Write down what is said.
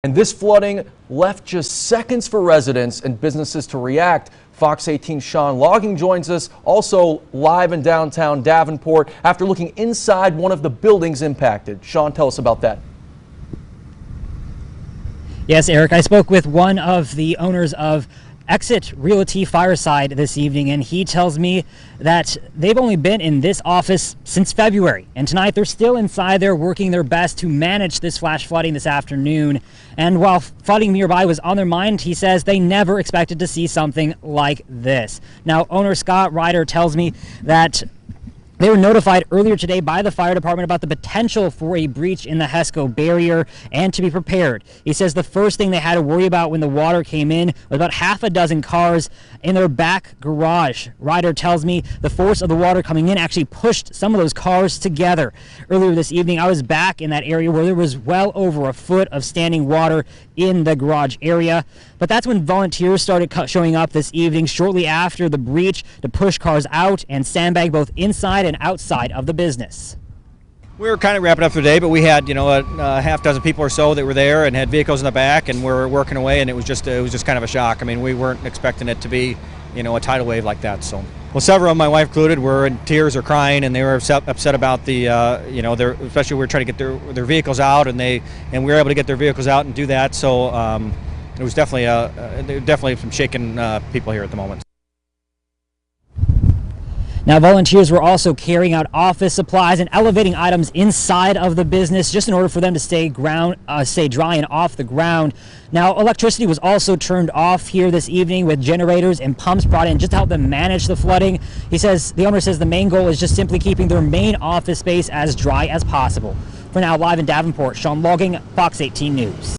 And this flooding left just seconds for residents and businesses to react. Fox 18's Sean Logging joins us, also live in downtown Davenport, after looking inside one of the buildings impacted. Sean, tell us about that. Yes, Eric, I spoke with one of the owners of Exit Realty Fireside this evening, and he tells me that they've only been in this office since February, and tonight they're still inside there working their best to manage this flash flooding this afternoon. And while flooding nearby was on their mind, he says they never expected to see something like this. Now, owner Scott Ryder tells me that they were notified earlier today by the fire department about the potential for a breach in the HESCO barrier and to be prepared. He says the first thing they had to worry about when the water came in was about half a dozen cars in their back garage. Ryder tells me the force of the water coming in actually pushed some of those cars together. Earlier this evening, I was back in that area where there was well over a foot of standing water in the garage area. But that's when volunteers started showing up this evening shortly after the breach to push cars out and sandbag both inside and outside of the business. We were kind of wrapping up for the day, but we had, a half dozen people or so that were there and had vehicles in the back, and we're working away, and it was just kind of a shock. I mean, we weren't expecting it to be, a tidal wave like that. So, well, several of them, my wife included, were in tears or crying, and they were upset about the, especially we were trying to get their vehicles out, and we were able to get their vehicles out and do that. So it was definitely some shaken people here at the moment. Now, volunteers were also carrying out office supplies and elevating items inside of the business just in order for them to stay dry and off the ground. Now, electricity was also turned off here this evening with generators and pumps brought in just to help them manage the flooding. The owner says the main goal is just simply keeping their main office space as dry as possible. For now, live in Davenport, Sean Logging, Fox 18 News.